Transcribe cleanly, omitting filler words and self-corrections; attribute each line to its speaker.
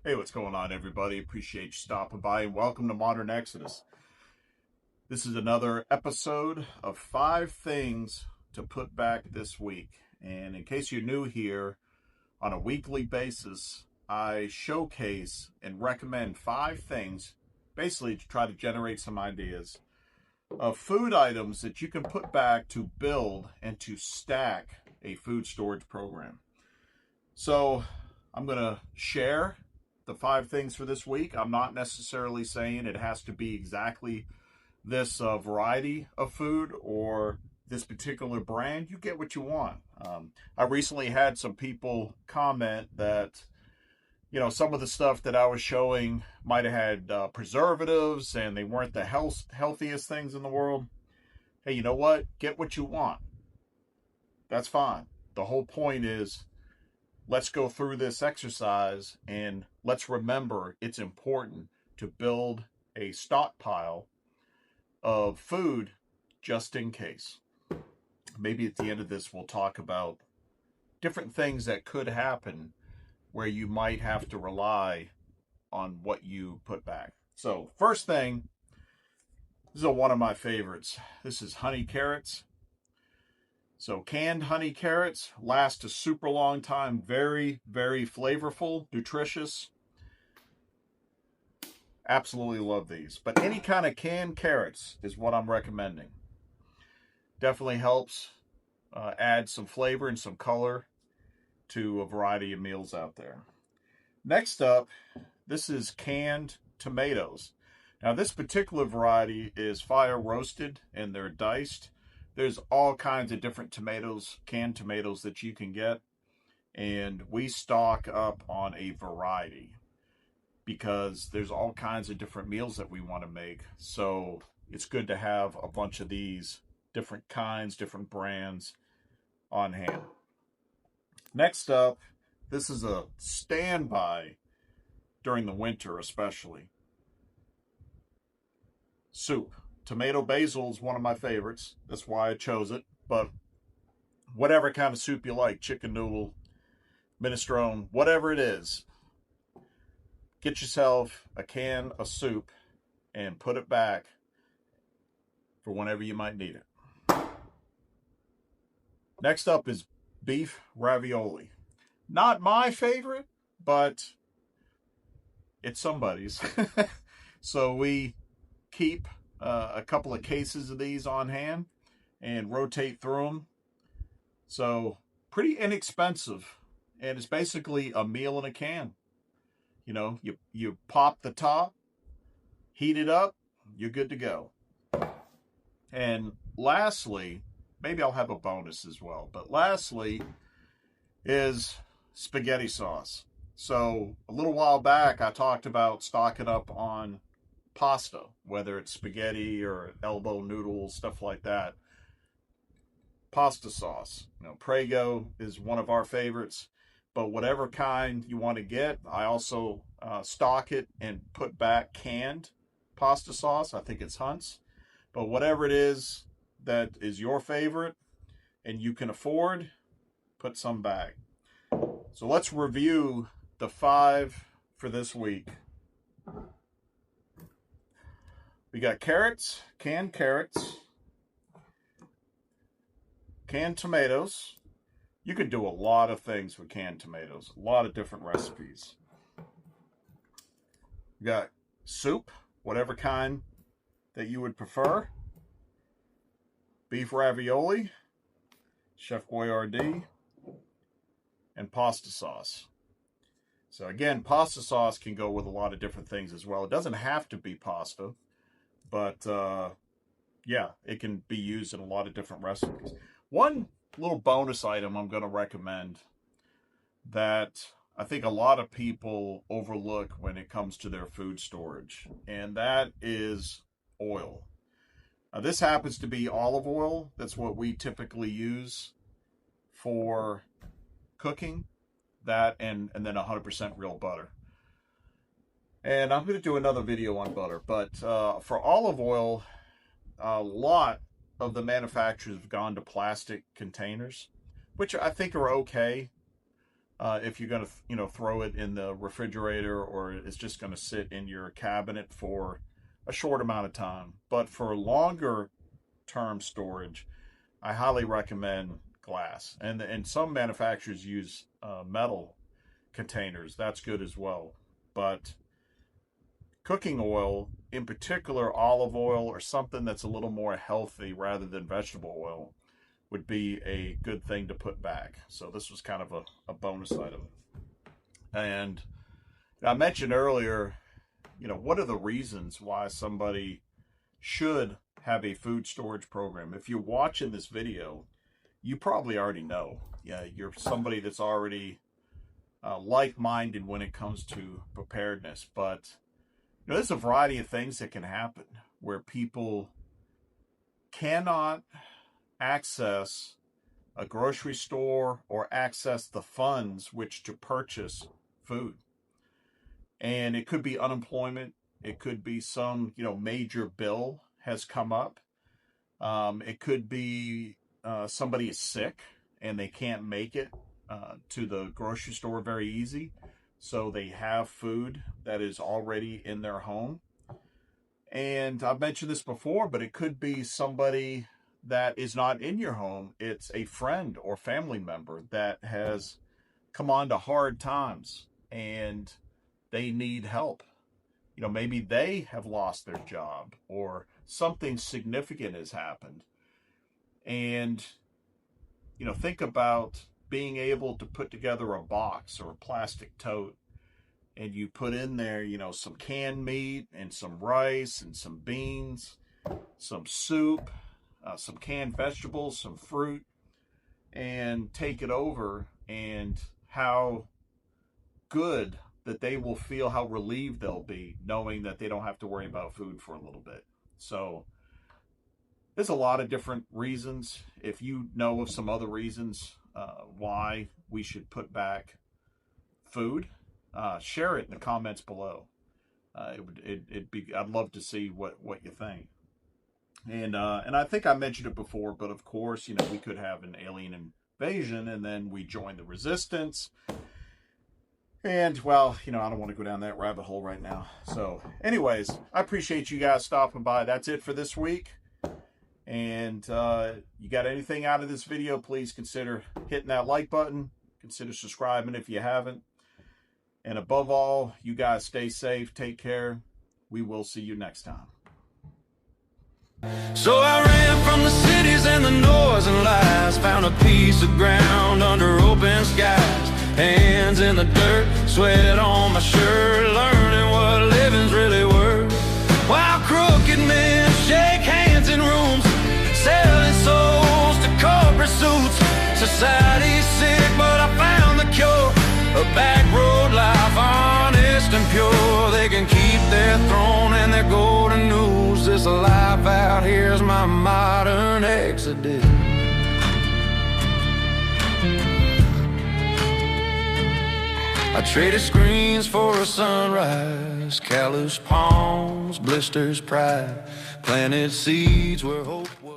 Speaker 1: Hey, what's going on, everybody? Appreciate you stopping by and welcome to Modern Exodus. This is another episode of 5 things to put back this week. And in case you're new here, on a weekly basis, I showcase and recommend 5 things, basically to try to generate some ideas of food items that you can put back to build and to stack a food storage program. So I'm going to share the 5 things for this week. I'm not necessarily saying it has to be exactly this variety of food or this particular brand. You get what you want. I recently had some people comment that, some of the stuff that I was showing might have had preservatives and they weren't the healthiest things in the world. Hey, you know what? Get what you want. That's fine. The whole point is, let's go through this exercise and let's remember it's important to build a stockpile of food just in case. Maybe at the end of this, we'll talk about different things that could happen where you might have to rely on what you put back. So, first thing, this is one of my favorites. This is honey carrots. So canned honey carrots last a super long time. Very, very flavorful, nutritious. Absolutely love these. But any kind of canned carrots is what I'm recommending. Definitely helps add some flavor and some color to a variety of meals out there. Next up, this is canned tomatoes. Now this particular variety is fire roasted and they're diced. There's all kinds of different tomatoes, canned tomatoes that you can get. And we stock up on a variety because there's all kinds of different meals that we want to make. So it's good to have a bunch of these different kinds, different brands on hand. Next up, this is a standby during the winter especially. Soup. Tomato basil is one of my favorites. That's why I chose it. But whatever kind of soup you like, chicken noodle, minestrone, whatever it is, get yourself a can of soup and put it back for whenever you might need it. Next up is beef ravioli. Not my favorite, but it's somebody's. So we keep a couple of cases of these on hand and rotate through them. So pretty inexpensive, and it's basically a meal in a can. You pop the top, heat it up, you're good to go. And lastly, maybe I'll have a bonus as well, but lastly is spaghetti sauce. So a little while back I talked about stocking up on pasta, whether it's spaghetti or elbow noodles, stuff like that. Pasta sauce. Prego is one of our favorites, but whatever kind you want to get, I also stock it and put back canned pasta sauce. I think it's Hunt's, but whatever it is that is your favorite and you can afford, put some back. So let's review the 5 for this week. We got carrots, canned tomatoes. You could do a lot of things with canned tomatoes, a lot of different recipes. We got soup, whatever kind that you would prefer. Beef ravioli, Chef Boyardee, and pasta sauce. So again, pasta sauce can go with a lot of different things as well. It doesn't have to be pasta. But, yeah, it can be used in a lot of different recipes. One little bonus item I'm going to recommend that I think a lot of people overlook when it comes to their food storage, and that is oil. Now, this happens to be olive oil. That's what we typically use for cooking. That and then 100% real butter. And I'm going to do another video on butter, but for olive oil, a lot of the manufacturers have gone to plastic containers, which I think are okay. if you're going to, throw it in the refrigerator, or it's just going to sit in your cabinet for a short amount of time. But for longer term storage, I highly recommend glass. And some manufacturers use metal containers. That's good as well. But cooking oil, in particular olive oil or something that's a little more healthy rather than vegetable oil, would be a good thing to put back. So this was kind of a bonus item. And I mentioned earlier, what are the reasons why somebody should have a food storage program? If you're watching this video, you probably already know. Yeah, you're somebody that's already like-minded when it comes to preparedness. But there's a variety of things that can happen where people cannot access a grocery store or access the funds which to purchase food. And it could be unemployment. It could be some, major bill has come up. It could be somebody is sick and they can't make it to the grocery store very easy. So they have food that is already in their home. And I've mentioned this before, but it could be somebody that is not in your home. It's a friend or family member that has come on to hard times and they need help. Maybe they have lost their job or something significant has happened. And, think about being able to put together a box or a plastic tote, and you put in there, some canned meat and some rice and some beans, some soup, some canned vegetables, some fruit, and take it over, and how good that they will feel, how relieved they'll be knowing that they don't have to worry about food for a little bit. So there's a lot of different reasons. If you know of some other reasons why we should put back food, share it in the comments below. I'd love to see what you think. And I think I mentioned it before, but of course, we could have an alien invasion and then we join the resistance. And, well, I don't want to go down that rabbit hole right now. So, anyways, I appreciate you guys stopping by. That's it for this week. And you got anything out of this video, please consider hitting that like button. Consider subscribing if you haven't. And above all, you guys stay safe. Take care. We will see you next time.
Speaker 2: So I ran from the cities and the noise and lies, found a piece of ground under open skies. Hands in the dirt, sweat on my shirt, learning what living's really worth. While crooked men shake hands in rooms, selling souls to corporate suits. Society's sick, but I found the cure. A back road life, honest and pure. They can keep their throne and their golden news. This life out here's my modern exodus. I traded screens for a sunrise, callous palms, blisters, pride, planted seeds where hope was.